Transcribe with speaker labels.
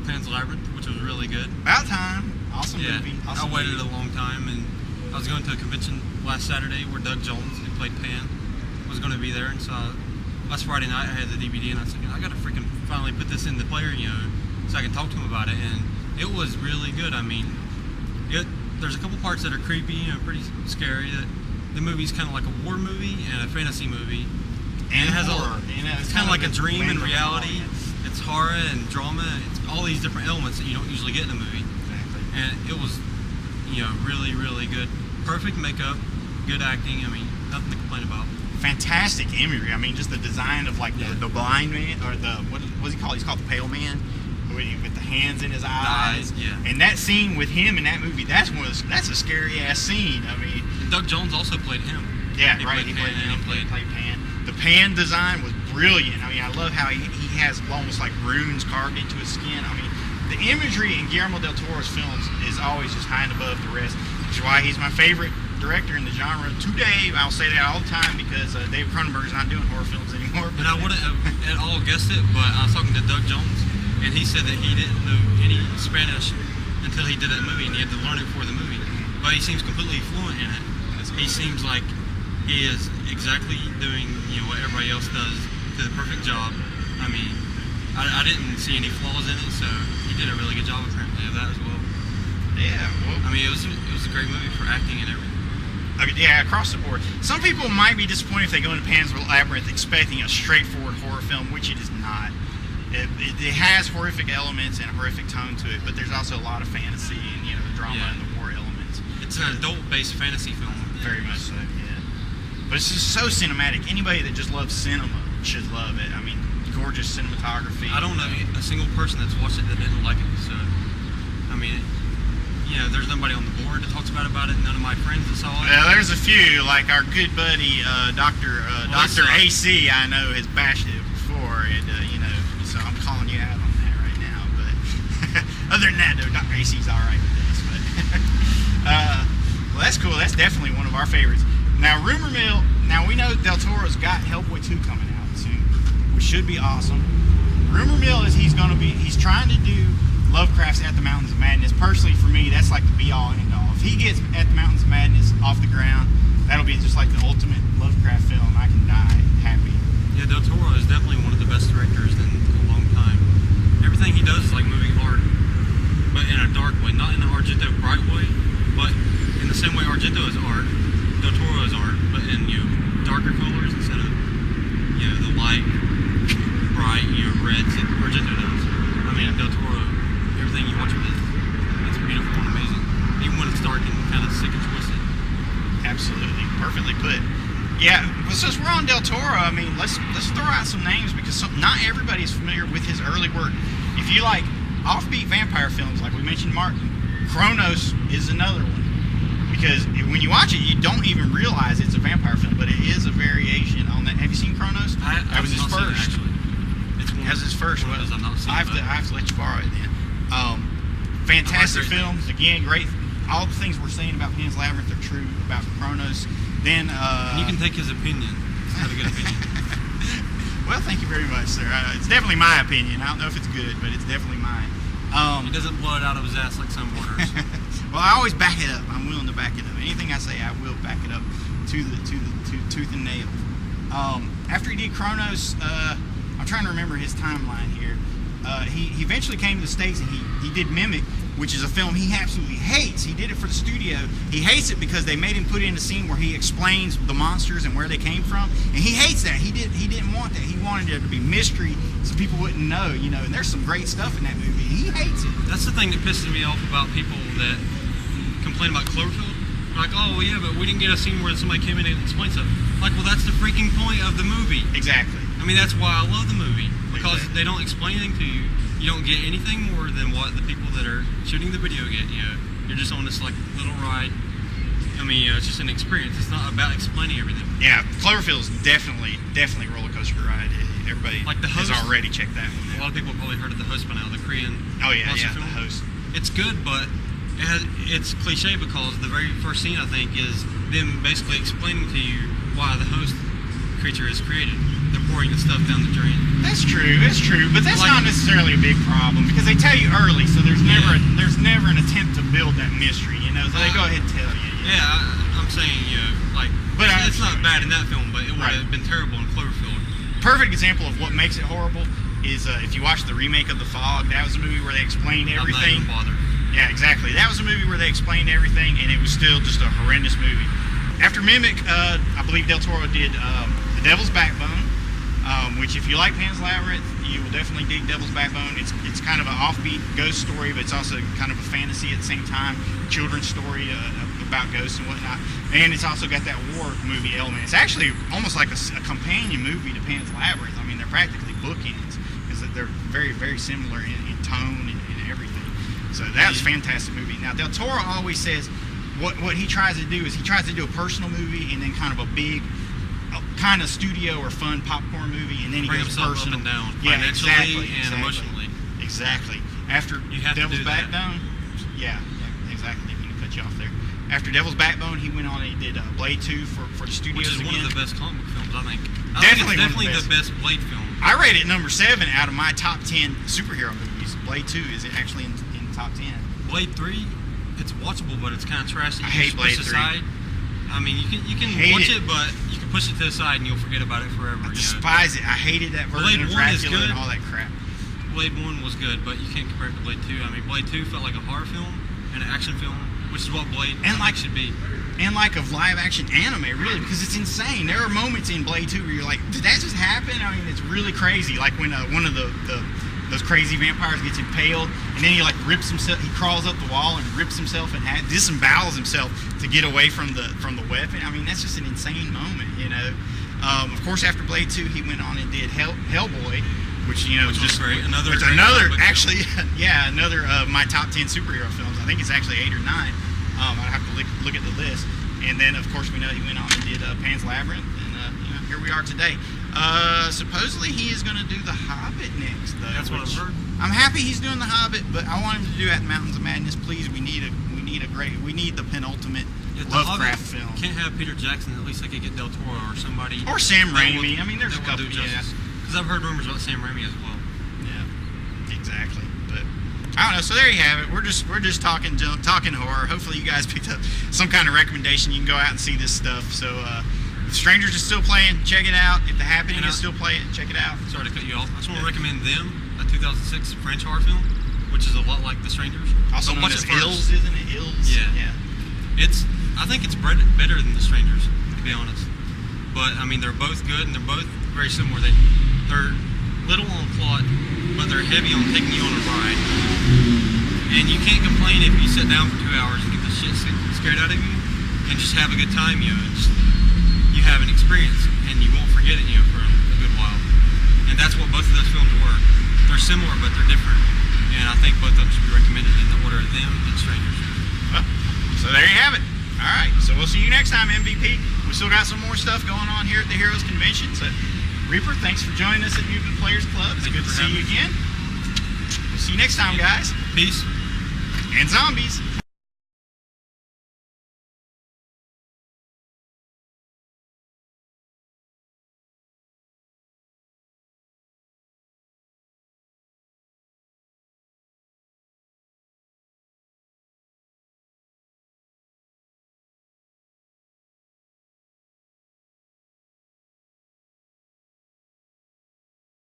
Speaker 1: Pan's Labyrinth, which was really good.
Speaker 2: About time. Awesome movie.
Speaker 1: I waited a long time, and I was going to a convention last Saturday where Doug Jones, who played Pan, was going to be there, and so last Friday night I had the DVD, and I was thinking, I got to freaking finally put this in the player, so I can talk to him about it, and it was really good. I mean, there's a couple parts that are creepy, pretty scary. The movie's kind of like a war movie and a fantasy movie.
Speaker 2: And
Speaker 1: it has
Speaker 2: horror.
Speaker 1: It's kind of like a dream and reality. It's horror and drama. It's all these different elements that you don't usually get in a movie.
Speaker 2: Exactly.
Speaker 1: And it was, really, really good. Perfect makeup, good acting. I mean, nothing to complain about.
Speaker 2: Fantastic imagery. I mean, just the design of like the blind man, or what's he called? He's called the pale man, with the hands in his eyes. And that scene with him in that movie, that's a scary ass scene. I mean,
Speaker 1: and Doug Jones also played him.
Speaker 2: Yeah, he played Pan. The Pan design was brilliant. I mean, I love how he has almost like runes carved into his skin. I mean, the imagery in Guillermo Del Toro's films is always just high and above the rest, which is why he's my favorite director in the genre today. I'll say that all the time because David Cronenberg's not doing horror films anymore.
Speaker 1: But I wouldn't have at all guessed it, but I was talking to Doug Jones, and he said that he didn't know any Spanish until he did that movie, and he had to learn it for the movie. But he seems completely fluent in it. He seems like he is exactly doing what everybody else does to the perfect job. I mean, I didn't see any flaws in it, so he did a really good job apparently of that as well.
Speaker 2: Yeah, well,
Speaker 1: I mean, it was a great movie for acting and everything.
Speaker 2: Yeah, across the board. Some people might be disappointed if they go into Pan's Labyrinth expecting a straightforward horror film, which it is not. It has horrific elements and a horrific tone to it, but there's also a lot of fantasy and the drama and the war elements.
Speaker 1: It's an adult-based fantasy film.
Speaker 2: Very much so, yeah. But it's just so cinematic. Anybody that just loves cinema should love it. I mean, gorgeous cinematography.
Speaker 1: I don't know a single person that's watched it that didn't like it. So, I mean, there's nobody on the board that talks about it. None of my friends that saw it.
Speaker 2: There's a few, like our good buddy Dr. AC. I know has bashed it before, and so I'm calling you out on that right now. But other than that, though, Dr. AC's all right with this. But well, that's cool. That's definitely one of our favorites. Now, rumor mill. Now we know Del Toro's got Hellboy 2 coming out soon, which should be awesome. Rumor mill is he's trying to do Lovecraft's At the Mountains of Madness. Personally, for me, that's like the be-all and end-all. If he gets At the Mountains of Madness off the ground, that'll be just like the ultimate Lovecraft film. I can die happy.
Speaker 1: Yeah, Del Toro is definitely one of the best directors in a long time. Everything he does is like moving art, but in a dark way, not in an Argento bright way, but in the same way Argento is art, Del Toro is art, but in darker colors instead of the light, bright reds that Argento does. I mean, Del Toro, everything you watch with it, it's beautiful and amazing, even when it's dark and kind of sick and twisted.
Speaker 2: Absolutely, perfectly put. Yeah, but since we're on Del Toro, I mean, let's throw out some names because not everybody is familiar with his early work. If you like offbeat vampire films, like we mentioned, Martin, Cronos is another one. Because when you watch it, you don't even realize it's a vampire film, but it is a variation on that. Have you seen Cronos? That was his first. That was his first.
Speaker 1: I've not seen
Speaker 2: I have to let you borrow it then. Fantastic film. Again, great. All the things we're saying about Pan's Labyrinth are true about Cronos. Then
Speaker 1: and you can take his opinion. Have a good opinion.
Speaker 2: Well, thank you very much, sir. It's definitely my opinion. I don't know if it's good, but it's definitely mine.
Speaker 1: He doesn't blow it out of his ass like some mortars.
Speaker 2: Well, I always back it up. I'm willing to back it up. Anything I say, I will back it up to tooth and nail. After he did Cronos, I'm trying to remember his timeline here. He eventually came to the States and he did Mimic, which is a film he absolutely hates. He did it for the studio. He hates it because they made him put in a scene where he explains the monsters and where they came from, and he hates that. He didn't want that. He wanted there to be mystery so people wouldn't know, and there's some great stuff in that movie. He hates it.
Speaker 1: That's the thing that pisses me off about people that complain about Cloverfield. Like, oh yeah, but we didn't get a scene where somebody came in and explained something. Like, well, that's the freaking point of the movie.
Speaker 2: Exactly.
Speaker 1: I mean, that's why I love the movie, because they don't explain anything to you. You don't get anything more than what the people that are shooting the video get. You're just on this like little ride. I mean, it's just an experience. It's not about explaining everything.
Speaker 2: Yeah, Cloverfield is definitely a roller coaster ride. Everybody
Speaker 1: like the Host,
Speaker 2: has already checked that one out.
Speaker 1: A lot of people have probably heard of The Host by now, the Korean.
Speaker 2: Oh yeah,
Speaker 1: film.
Speaker 2: The Host.
Speaker 1: It's good, but it's cliche because the very first scene I think is them basically explaining to you why the host creature is created. They're pouring the stuff down the drain.
Speaker 2: That's true, but that's
Speaker 1: Like,
Speaker 2: not necessarily a big problem because they tell you early, so there's never an attempt to build that mystery, you know. So they go ahead and tell you.
Speaker 1: Yeah, I'm saying, like,
Speaker 2: but
Speaker 1: it's not bad in that film, but it would have been terrible in Cloverfield.
Speaker 2: Perfect example of what makes it horrible is if you watch the remake of The Fog. That was a movie where they explained everything.
Speaker 1: I'm not even bothered.
Speaker 2: Yeah, exactly. That was a movie where they explained everything, and it was still just a horrendous movie. After Mimic, I believe Del Toro did The Devil's Backbone, which if you like Pan's Labyrinth, you will definitely dig Devil's Backbone. It's kind of an offbeat ghost story, but it's also kind of a fantasy at the same time, children's story about ghosts and whatnot. And it's also got that war movie element. It's actually almost like a companion movie to Pan's Labyrinth. I mean, they're practically bookends because they're very, very similar in tone and everything. So that's a fantastic movie. Now, Del Toro always says what he tries to do is he tries to do a personal movie and then kind of a big kind of studio or fun popcorn movie, and then he
Speaker 1: Bring
Speaker 2: goes
Speaker 1: himself
Speaker 2: personal.
Speaker 1: up and down,
Speaker 2: Yeah,
Speaker 1: financially
Speaker 2: exactly,
Speaker 1: and emotionally.
Speaker 2: Exactly. After
Speaker 1: You have to
Speaker 2: Devil's
Speaker 1: do that.
Speaker 2: Backbone, yeah, exactly. Didn't mean to cut you off there. After Devil's Backbone, he went on and he did Blade 2 for the studios
Speaker 1: Which is
Speaker 2: again.
Speaker 1: one of the best comic book films, I think.
Speaker 2: Definitely
Speaker 1: It's the best Blade film.
Speaker 2: I rate it number 7 out of my top 10 superhero movies. Blade 2 is actually in the top 10.
Speaker 1: Blade 3, it's watchable, but it's kind of trashy.
Speaker 2: I hate Blade 3.
Speaker 1: Aside. I mean, you can
Speaker 2: Hate
Speaker 1: watch
Speaker 2: it.
Speaker 1: it, but you can push it to the side and you'll forget about it forever.
Speaker 2: I despise it. I hated that version
Speaker 1: Blade
Speaker 2: of
Speaker 1: 1 is
Speaker 2: Dracula
Speaker 1: good.
Speaker 2: and all that crap.
Speaker 1: Blade 1 was good, but you can't compare it to Blade 2. I mean, Blade 2 felt like a horror film and an action film, which is what Blade should be.
Speaker 2: And like a live action anime, really, because it's insane. There are moments in Blade 2 where you're like, did that just happen? I mean, it's really crazy. Like when one of those crazy vampires gets impaled, and then he like rips himself. He crawls up the wall and rips himself in half, disembowels himself to get away from the weapon. I mean, that's just an insane moment, you know. Of course, after Blade 2, he went on and did Hellboy, which
Speaker 1: Which was great. Another
Speaker 2: actually, yeah, another of my top 10 superhero films. I think it's actually 8 or 9. I'd have to look at the list. And then, of course, we know he went on and did Pan's Labyrinth, and here we are today. Supposedly he is going to do The Hobbit next, though.
Speaker 1: That's what I've heard.
Speaker 2: I'm happy he's doing The Hobbit, but I want him to do At Mountains of Madness, please. We need the penultimate Lovecraft film.
Speaker 1: Can't have Peter Jackson. At least they could get Del Toro or somebody.
Speaker 2: Or Sam Raimi. I mean, there's a couple.
Speaker 1: Because I've heard rumors about Sam Raimi as well.
Speaker 2: Yeah, exactly. But I don't know. So there you have it. We're just talking horror. Hopefully you guys picked up some kind of recommendation. You can go out and see this stuff. So if Strangers is still playing, check it out. If The Happening is still playing, check it out.
Speaker 1: Sorry to cut you off. I just want to recommend Them, a 2006 French horror film, which is a lot like The Strangers.
Speaker 2: Also known
Speaker 1: watch
Speaker 2: as
Speaker 1: it first.
Speaker 2: Ills, isn't it? Ills.
Speaker 1: Yeah. I think it's better than The Strangers, to be honest. But I mean, they're both good and they're both very similar. They're little on plot, but they're heavy on taking you on a ride. And you can't complain if you sit down for 2 hours and get the shit scared out of you and just have a good time. You have an experience and you won't forget it for a good while. And that's what both of those films were. They're similar, but they're different. And I think both of them should be recommended in the order of Them and Strangers.
Speaker 2: Well, so there you have it. All right, so we'll see you next time, MVP. We still got some more stuff going on here at the Heroes Convention. So, Reaper, thanks for joining us at Mutant Players Club. It's good to see you again. We'll see you next time, guys.
Speaker 1: Peace.
Speaker 2: And zombies.